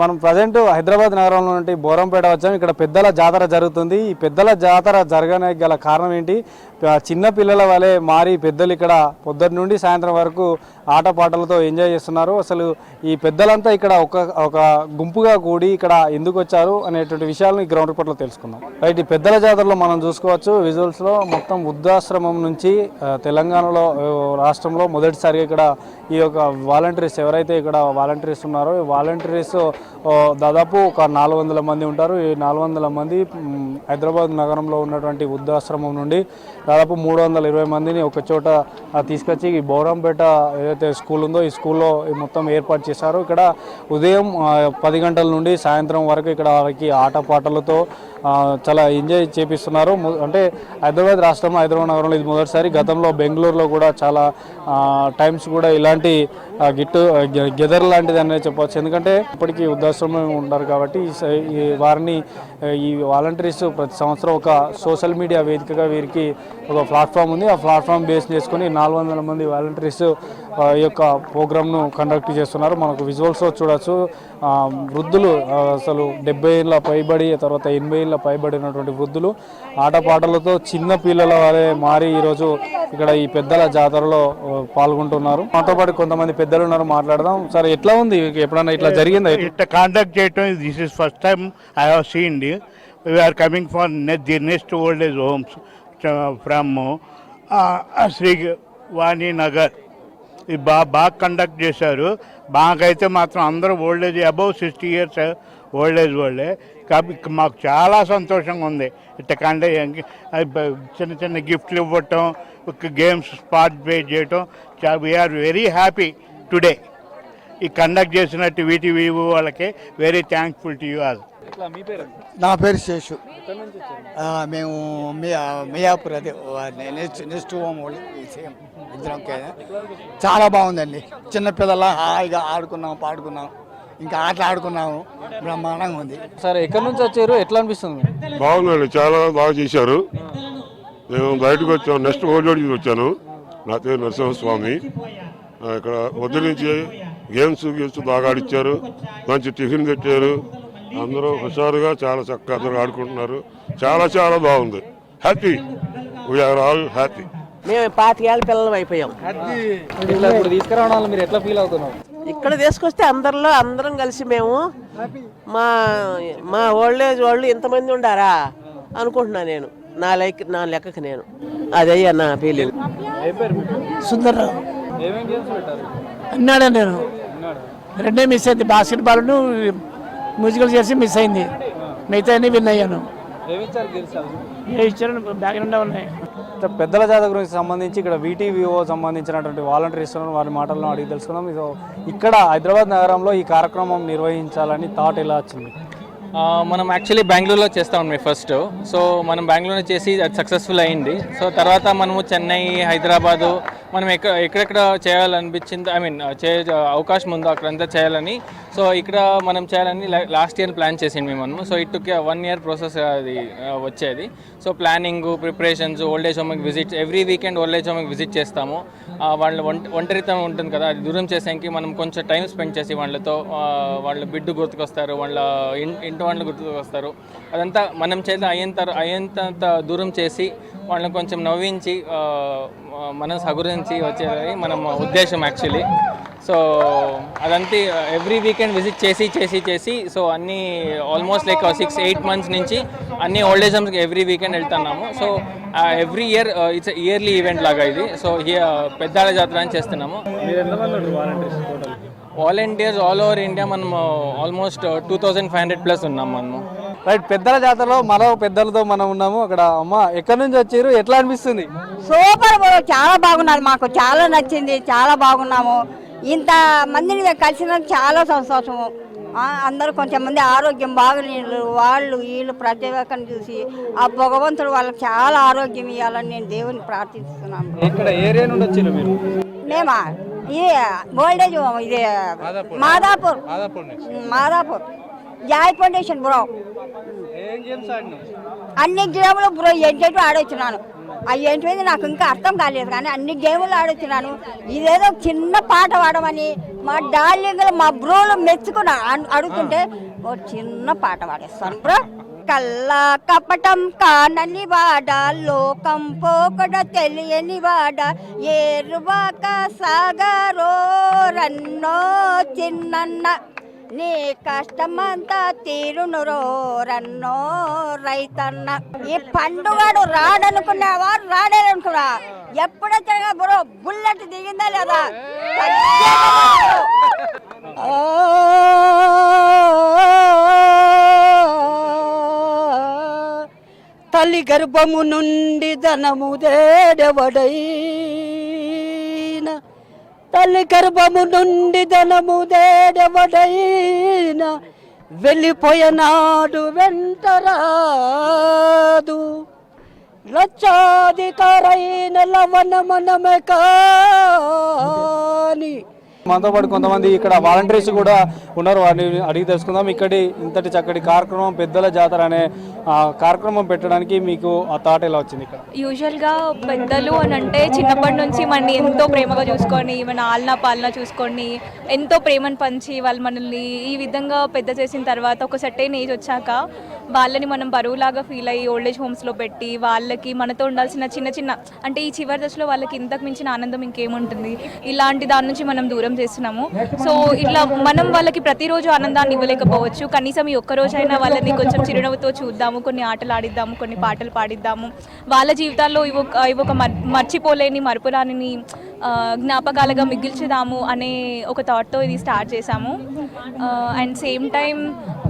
మనం ప్రజెంట్ హైదరాబాద్ నగరంలో నుండి బోరంపేట వచ్చాము. ఇక్కడ పెద్దల జాతర జరుగుతుంది. ఈ పెద్దల జాతర జరగడానికి గల కారణం ఏంటి? చిన్న పిల్లల వలె మారి పెద్దలు ఇక్కడ పొద్దున్న నుండి సాయంత్రం వరకు ఆటపాటలతో ఎంజాయ్ చేస్తున్నారు. అసలు ఈ పెద్దలంతా ఇక్కడ ఒక గుంపుగా కూడి ఇక్కడ ఎందుకు వచ్చారు అనేటువంటి విషయాలను ఈ గ్రౌండ్ రిపోర్ట్లో తెలుసుకుందాం. రైట్, ఈ పెద్దల జాతరలో మనం చూసుకోవచ్చు విజువల్స్లో మొత్తం వృద్ధాశ్రమం నుంచి తెలంగాణలో రాష్ట్రంలో మొదటిసారిగా ఇక్కడ ఈ యొక్క వాలంటీర్స్ ఎవరైతే ఇక్కడ వాలంటీర్స్ ఉన్నారో ఈ వాలంటీర్స్ దాదాపు ఒక 400 మంది ఉంటారు. ఈ 400 మంది హైదరాబాద్ నగరంలో ఉన్నటువంటి వృద్ధాశ్రమం నుండి దాదాపు 320 మందిని ఒక చోట తీసుకొచ్చి ఈ బోరంపేట ఏదైతే స్కూల్ ఉందో ఈ స్కూల్లో మొత్తం ఏర్పాటు చేశారు. ఇక్కడ ఉదయం 10 గంటల నుండి సాయంత్రం వరకు ఇక్కడ వారికి ఆటపాటలతో చాలా ఎంజాయ్ చేపిస్తున్నారు. అంటే హైదరాబాద్ రాష్ట్రంలో హైదరాబాద్ నగరంలో ఇది మొదటిసారి. గతంలో బెంగళూరులో కూడా చాలా టైమ్స్ కూడా ఇలాంటి గెదర్ లాంటిది అనేది చెప్పవచ్చు. ఎందుకంటే ఇప్పటికీ వృద్ధాశ్రమం ఉంటారు కాబట్టి వారిని ఈ వాలంటీర్స్ ప్రతి సంవత్సరం ఒక సోషల్ మీడియా వేదికగా వీరికి ఒక ప్లాట్ఫామ్ ఉంది. ఆ ప్లాట్ఫామ్ బేస్ చేసుకొని 400 మంది వాలంటీర్స్ ఈ యొక్క ప్రోగ్రామ్ను కండక్ట్ చేస్తున్నారు. మనకు విజువల్స్లో చూడవచ్చు. వృద్ధులు అసలు 70 ఏళ్ళ పైబడి తర్వాత 80 ఏళ్ళ పైబడినటువంటి వృద్ధులు ఆటపాటలతో చిన్న పిల్లల వలె మారి ఈరోజు ఇక్కడ ఈ పెద్దల జాతరలో పాల్గొంటున్నారు. మాతో పాటు కొంతమంది పెద్దలు ఉన్నారు, మాట్లాడదాం. సార్, ఎట్లా ఉంది? ఎప్పుడన్నా ఇట్లా జరిగిందా? ఇట్లా కాంటాక్ట్ చేయటం this is first time I have seen. We are coming for the next old age homes from Sri Vani Nagar. ఇది బాగా కండక్ట్ చేశారు. మాకైతే మాత్రం అందరూ old age above 60 years old age వాళ్ళే కాబట్టి మాకు చాలా సంతోషంగా ఉంది. ఇట్లా చిన్న చిన్న గిఫ్ట్లు ఇవ్వటం, గేమ్స్ పార్టిసిపేట్ చేయటం, వీఆర్ వెరీ హ్యాపీ టుడే. ఈ కండక్ట్ చేసినట్టు వీటీవీ వాళ్ళకి very thankful to you all. నా పేరు శేషు. మేము మియాపూర్ అదే నెక్స్ట్ హోమ్ సేమ్ ఇద్దరం. చాలా బాగుందండి. చిన్నపిల్లల హాయిగా ఆడుకున్నాం, పాడుకున్నాం, ఇంకా ఆటలు ఆడుకున్నాము. బ్రహ్మాండంగా ఉంది. సార్, ఎక్కడి నుంచి వచ్చారు? ఎట్లా అనిపిస్తుంది? బాగుందండి, చాలా బాగా చేశారు. నేను బయటకు వచ్చాను, నెక్స్ట్ ఓల్డ్ వచ్చాను. నా పేరు నరసింహస్వామి. ఇక్కడ వద్దు నుంచి గేమ్స్ బాగా ఆడిచ్చారు, మంచి టిఫిన్ పెట్టారు. అందరూ హుషారుగా చాలా చక్కగా అందరూ ఆడుకుంటున్నారు. చాలా చాలా బాగుంది. Happy, we are all happy. మేము 25 ఏళ్ళ పిల్లలు అయిపోయాం. తీసుకురావడం మీరు ఎట్లా ఫీల్ అవుతున్నారు? ఇక్కడ తీసుకొస్తే అందరం కలిసి మేము మా ఓల్డ్ ఏజ్ వాళ్ళు ఇంతమంది ఉండారా అనుకుంటున్నా. నేను నా లెక్కకి నేను అదయ్యా నా ఫీలింగ్. సుందర్రావు అన్నాడా? నేను రెండే మిస్ అయింది. బాస్కెట్బాల్ను మ్యూజికల్ చేసి మిస్ అయింది. మిగతా అన్ని విన్ అయ్యాను. ఏ ఇచ్చారు బ్యాక్గ్రౌండ్ ఉన్నాయి. పెద్దల జాతర గురించి సంబంధించి ఇక్కడ వీటీవీఓ సంబంధించినటువంటి వాలంటీర్స్ వారి మాటలను అడిగి తెలుసుకుందాం. ఇక్కడ హైదరాబాద్ నగరంలో ఈ కార్యక్రమం నిర్వహించాలని థాట్ ఎలా వచ్చింది? మనం యాక్చువల్లీ బెంగళూరులో చేస్తాం ఫస్ట్. సో మనం బెంగళూరులో చేసి అది సక్సెస్ఫుల్ అయింది. సో తర్వాత మనము చెన్నై, హైదరాబాదు మనం ఎక్కడెక్కడ చేయాలనిపించింది, అవకాశం ఉందో అక్కడంతా చేయాలని. సో ఇక్కడ మనం చేయాలని లాస్ట్ ఇయర్ ప్లాన్ చేసింది మనము. So it took 1 year process అది వచ్చేది. So planning, preparations, old age హోమ్కి visit, every weekend old age హోమ్కి విజిట్ చేస్తాము. వాళ్ళ ఒంటరితనం ఉంటుంది కదా, అది దూరం చేసానికి మనం కొంచెం టైం స్పెండ్ చేసి వాళ్ళతో వాళ్ళ బిడ్డు గుర్తుకొస్తారు, వాళ్ళ ఇంటి వాళ్ళు గుర్తుకొస్తారు. అదంతా మనం చేత అయ్యేంత దూరం చేసి వాళ్ళని కొంచెం నవ్వించి మనసు హగురించి వచ్చేది మన ఉద్దేశం యాక్చువల్లీ. సో అదంతా ఎవ్రీ వీకెండ్ విజిట్ చేసి సో అన్నీ ఆల్మోస్ట్ లైక్ 6-8 months నుంచి అన్ని ఓల్డ్ ఏజ్ హోమ్స్కి ఎవ్రీ వీకెండ్ వెళ్తున్నాము. So every year it's yearly event లాగా ఇది. సో పెద్దాల జాతర అని చేస్తున్నాము. వాలంటీర్స్ ఆల్ ఓవర్ ఇండియా మనం ఆల్మోస్ట్ 2500+ ఉన్నాం మనము. రైట్, పెద్దల జాతరలో మరో పెద్దలతో మనం ఉన్నాము. అక్కడ అమ్మ, ఎక్కడి నుంచి వచ్చారు? ఎట్లా అనిపిస్తుంది? సూపర్, చాలా బాగున్నారు. మాకు చాలా నచ్చింది, చాలా బాగున్నాము. ఇంత మందిని కలిసినందుకు చాలా సంతోషము. అందరూ కొంచెం మంది ఆరోగ్యం బాగలేని వాళ్ళు వీళ్ళు ప్రతి ఒక్కరిని చూసి ఆ భగవంతుడు వాళ్ళకి చాలా ఆరోగ్యం ఇవ్వాలని నేను దేవుని ప్రార్థిస్తున్నాను. ఇక్కడ ఏరియా నుండి వచ్చారు మీరు? మేమా ఇది ఓల్డేజ్ ఇది మాదాపూర్ జాయ్ ఫౌండేషన్ బ్రో. అన్ని గేమ్లు బ్రో ఎంజాయ్ ఆడొచ్చున్నాను. అవి ఏంటిది నాకు ఇంకా అర్థం కాలేదు, కానీ అన్ని గేములు ఆడుతున్నాను. ఇదేదో చిన్న పాట పాడమని మా డార్లింగ్లు మా బ్రోలు మెచ్చుకుని అడుగుతుంటే ఓ చిన్న పాట పాడేస్తాను బ్రో. కల్లా కపటం కానని వాడ, లోకం పోకడ తెలియని వాడ, ఏరువాక సాగరో రన్నో చిన్నన్న, నీ కష్టమంతా తీరునురో రన్నో రైతన్న. ఈ పండుగడు రాడనుకున్నావా రాడేదనుకున్నా, ఎప్పుడొచ్చా బ్రో బుల్లెట్ దిగిందా లేదా? తల్లి గర్భము నుండి ధనము దేడవడైనా, తల్లి గర్భము నుండి ధనము దేడవడైనా, వెళ్ళిపోయినాడు వెంటరాదు. లక్షాధికారైన లవణ మనమే కాని. మనతో పాటు కొంతమంది ఇక్కడ వాలంటీర్స్ కూడా ఉన్నారు, వారిని అడిగి తెలుసుకుందాం. ఇక్కడి ఇంతటి చక్కటి కార్యక్రమం పెద్దల జాతర అనే కార్యక్రమం పెట్టడానికి మీకు ఆ థాట్ ఎలా వచ్చింది? ఇక్కడ యూజువల్గా పెద్దలు అని అంటే చిన్నప్పటి నుంచి మనని ఎంతో ప్రేమగా చూసుకొని, మన ఆలనా పాలన చూసుకొని, ఎంతో ప్రేమను పంచి వాళ్ళు మనల్ని ఈ విధంగా పెద్ద చేసిన తర్వాత ఒక సర్టెన్ ఏజ్ వచ్చాక వాళ్ళని మనం బరువులాగా ఫీల్ అయ్యి ఓల్డేజ్ హోమ్స్లో పెట్టి వాళ్ళకి మనతో ఉండాల్సిన చిన్న చిన్న అంటే ఈ చివరి దశలో వాళ్ళకి ఇంతకు మించిన ఆనందం ఇంకేముంటుంది, ఇలాంటి దాని నుంచి మనం దూరం చేస్తున్నాము. సో ఇట్లా మనం వాళ్ళకి ప్రతిరోజు ఆనందాన్ని ఇవ్వలేకపోవచ్చు, కనీసం ఈ ఒక్కరోజైనా వాళ్ళని కొంచెం చిరునవ్వుతో చూద్దాము, కొన్ని ఆటలు ఆడిద్దాము, కొన్ని పాటలు పాడిద్దాము, వాళ్ళ జీవితాల్లో ఇవి ఒక మర్చిపోలేని మరపురాని జ్ఞాపకాలుగా మిగిల్చుదాము అనే ఒక థాట్తో ఇది స్టార్ట్ చేశాము. అండ్ సేమ్ టైం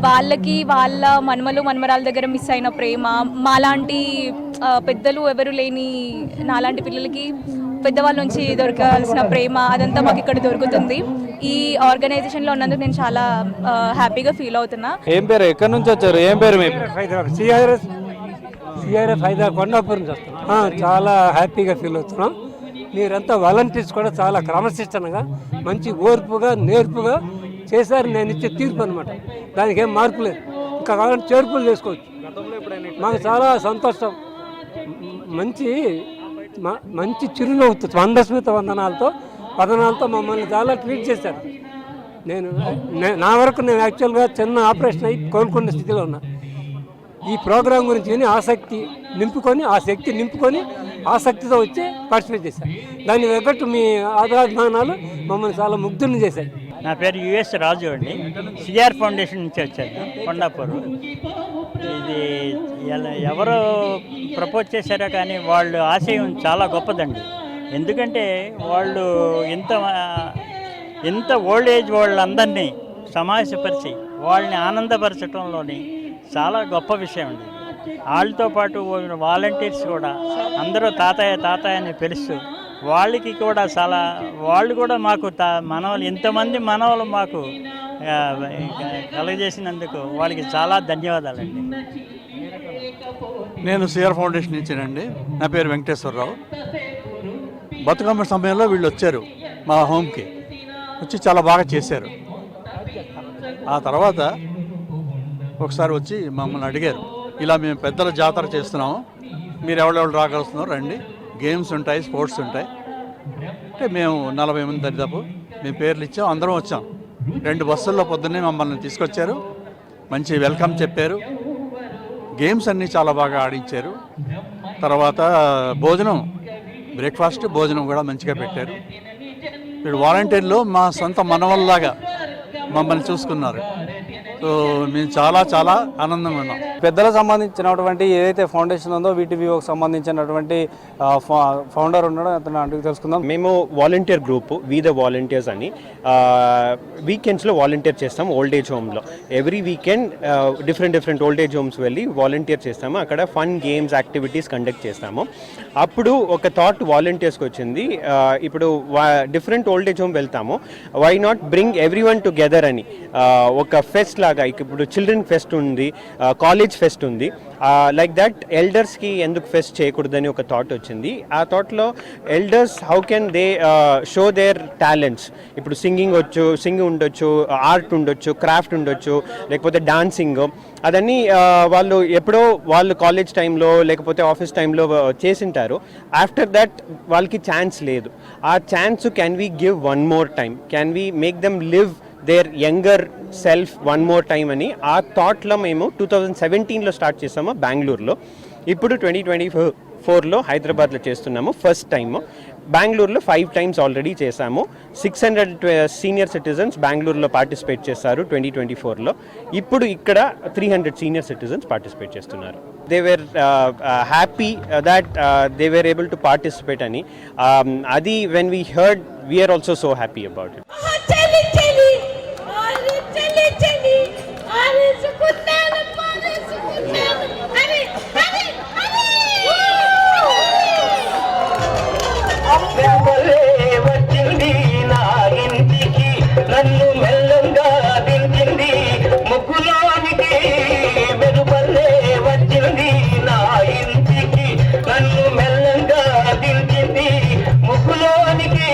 వాళ్ళకి వాళ్ళ మన్మలు మన్మరాల దగ్గర మిస్ అయిన ప్రేమ, మాలాంటి పెద్దలు ఎవరు లేని నాలాంటి పిల్లలకి పెద్దవాళ్ళ నుంచి దొరకాల్సిన ప్రేమ, అదంతా మాకు ఇక్కడ దొరుకుతుంది. ఈ ఆర్గనైజేషన్లో ఉన్నందుకు నేను చాలా హ్యాపీగా ఫీల్ అవుతున్నా. ఏం పేరు, ఎక్కడి నుంచి వచ్చారు, ఏం పేరు మీ? హైదరాబాద్ సిఆర్ఎఫ్ హైదరాబాద్ కొండాపూర్ నుంచి వస్తున్నాం. చాలా హ్యాపీగా ఫీల్ అవుతున్నాం. మీరంతా వాలంటీర్స్ కూడా చాలా క్రమశిక్షణగా మంచి ఓర్పుగా నేర్పుగా చేశారు. నేను ఇచ్చే తీర్పు అనమాట, దానికి ఏం మార్పు లేదు. ఇంకా కావాలంటే చేర్పులు చేసుకోవచ్చు. మాకు చాలా సంతోషం. మంచి చిరునవ్వుతో మందస్మిత వదనాలతో మమ్మల్ని చాలా ట్రీట్ చేశారు. నా వరకు నేను యాక్చువల్గా చిన్న ఆపరేషన్ అయ్యి కోలుకున్న స్థితిలో ఉన్నా. ఈ ప్రోగ్రాం గురించి విని ఆసక్తి నింపుకొని ఆసక్తితో వచ్చి పార్టిసిపేట్ చేశాను. దాన్ని తగ్గట్టు మీ ఆదరాభిమానాలు మమ్మల్ని చాలా ముగ్ధుల్ని చేశాయి. నా పేరు యుఎస్ రాజు అండి. సిఆర్ ఫౌండేషన్ నుంచి వచ్చాను, కొండాపూర్. ఇది ఎవరో ప్రపోజ్ చేశారో కానీ వాళ్ళ ఆశయం చాలా గొప్పదండి. ఎందుకంటే వాళ్ళు ఎంత ఓల్డ్ ఏజ్ వాళ్ళందరినీ సమావేశపరిచి వాళ్ళని ఆనందపరచడంలోని చాలా గొప్ప విషయం అండి. వాళ్ళతో పాటు వాలంటీర్స్ కూడా అందరూ తాతయ్య అని పిలుస్తూ వాళ్ళకి కూడా వాళ్ళు కూడా మాకు మనవలు ఇంతమంది మనవలు మాకు కలుగజేసినందుకు వాళ్ళకి చాలా ధన్యవాదాలండి. నేను సిఆర్ ఫౌండేషన్ ఇచ్చానండి. నా పేరు వెంకటేశ్వరరావు. బతుకమ్మ సమయంలో వీళ్ళు వచ్చారు మా హోమ్కి, వచ్చి చాలా బాగా చేశారు. ఆ తర్వాత ఒకసారి వచ్చి మమ్మల్ని అడిగారు, ఇలా మేము పెద్దల జాతర చేస్తున్నాము, మీరు ఎవరెవరు రాగలుస్తున్నారు రండి, గేమ్స్ ఉంటాయి, స్పోర్ట్స్ ఉంటాయి అంటే మేము 40 మంది దరిదాపు మేము పేర్లు ఇచ్చాం, అందరం వచ్చాం. 2 బస్సుల్లో పొద్దున్నే మమ్మల్ని తీసుకొచ్చారు, మంచి వెల్కమ్ చెప్పారు, గేమ్స్ అన్నీ చాలా బాగా ఆడించారు. తర్వాత బ్రేక్ఫాస్ట్ భోజనం కూడా మంచిగా పెట్టారు. వీళ్ళు వాలంటీర్లు మా సొంత మనవల్లాగా మమ్మల్ని చూసుకున్నారు. సో మేము చాలా చాలా ఆనందంగా ఉన్నాం. పెద్దలకు సంబంధించినటువంటి ఏదైతే ఫౌండేషన్ ఉందో వీటివికి సంబంధించినటువంటి ఫౌండర్ ఉన్నాడో అతను అడిగి తెలుసుకుందాం. మేము volunteer group we the volunteers అని వీకెండ్స్లో వాలంటీర్ చేస్తాం ఓల్డ్ ఏజ్ హోమ్లో. Every weekend different old age homes వెళ్ళి వాలంటీర్ చేస్తాము. అక్కడ ఫన్ గేమ్స్ యాక్టివిటీస్ కండక్ట్ చేస్తాము. అప్పుడు ఒక థాట్ వాలంటీర్స్కి వచ్చింది, ఇప్పుడు డిఫరెంట్ ఓల్డ్ ఏజ్ హోమ్ వెళ్తాము, why not bring every one together అని ఒక ఫెస్ట్ లాగా ఇప్పుడు చిల్డ్రన్ ఫెస్ట్ ఉంది, కాలేజ్ ఫెస్ట్ ఉంది, లైక్ దట్ ఎల్డర్స్కి ఎందుకు ఫెస్ట్ చేయకూడదని ఒక థాట్ వచ్చింది. ఆ థాట్లో elders how can they show their talents. ఇప్పుడు సింగింగ్ ఉండొచ్చు, ఆర్ట్ ఉండొచ్చు, క్రాఫ్ట్ ఉండొచ్చు, లేకపోతే డాన్సింగ్, అదన్నీ వాళ్ళు ఎప్పుడో వాళ్ళు కాలేజ్ టైంలో లేకపోతే ఆఫీస్ టైంలో చేసింటారు. ఆఫ్టర్ దట్ వాళ్ళకి ఛాన్స్ లేదు. ఆ chance can we give one more time, can we make them live their younger self one more time అని ఆ థాట్లో మేము 2017లో స్టార్ట్ చేసాము బెంగళూరులో. ఇప్పుడు 2024లో హైదరాబాద్లో చేస్తున్నాము ఫస్ట్ టైము. బెంగళూరులో 5 times ఆల్రెడీ చేశాము. 600 సీనియర్ సిటిజన్స్ బెంగళూరులో పార్టిసిపేట్ చేశారు 2024లో. ఇప్పుడు ఇక్కడ 300 సీనియర్ సిటిజన్స్ పార్టిసిపేట్ చేస్తున్నారు. They were happy that they were able to participate అని. అది when we heard we are also so happy about it. వచ్చింది నా ఇంటికి, నన్ను మెల్లంగా దించింది ముగ్గులోనికి. మెరుపల్లే వచ్చింది నా ఇంటికి, నన్ను మెల్లంగా దించింది ముగ్గులోనికి.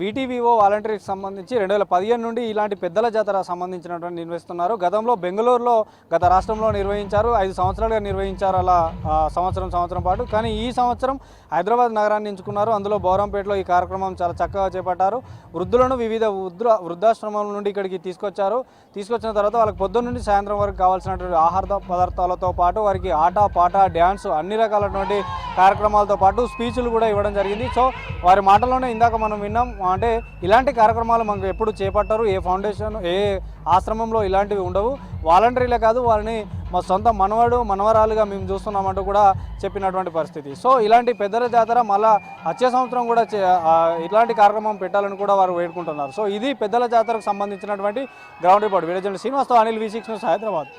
వీటీవీఓ వాలంటీర్కి సంబంధించి 2015 నుండి ఇలాంటి పెద్దల జాతర సంబంధించినటువంటి నిర్వహిస్తున్నారు. గతంలో బెంగళూరులో గత రాష్ట్రంలో నిర్వహించారు, 5 సంవత్సరాలుగా నిర్వహించారు అలా సంవత్సరం పాటు. కానీ ఈ సంవత్సరం హైదరాబాద్ నగరాన్ని ఎంచుకున్నారు. అందులో బౌరంపేటలో ఈ కార్యక్రమం చాలా చక్కగా చేపట్టారు. వృద్ధులను వివిధ వృద్ధాశ్రమాల నుండి ఇక్కడికి తీసుకొచ్చిన తర్వాత వాళ్ళకి పొద్దున్న నుండి సాయంత్రం వరకు కావాల్సినటువంటి ఆహార పదార్థాలతో పాటు వారికి ఆట పాట డ్యాన్స్ అన్ని రకాలైనటువంటి కార్యక్రమాలతో పాటు స్పీచ్లు కూడా ఇవ్వడం జరిగింది. సో వారి మాటల్లోనే ఇందాక మనం విన్నాం. అంటే ఇలాంటి కార్యక్రమాలు మనకు ఎప్పుడు చేపట్టారు, ఏ ఫౌండేషన్ ఏ ఆశ్రమంలో ఇలాంటివి ఉండవు. వాలంటీర్లే కాదు, వారిని మా సొంత మనవరాలుగా మేము చూస్తున్నామంటూ కూడా చెప్పినటువంటి పరిస్థితి. సో ఇలాంటి పెద్దల జాతర మళ్ళీ వచ్చే సంవత్సరం కూడా ఇలాంటి కార్యక్రమం పెట్టాలని కూడా వారు వేడుకుంటున్నారు. సో ఇది పెద్దల జాతరకు సంబంధించినటువంటి గ్రౌండ్ రిపోర్ట్. వీడియో జర్నలిస్ట్ శ్రీనివాస్తో అనిల్, V6 న్యూస్, హైదరాబాద్.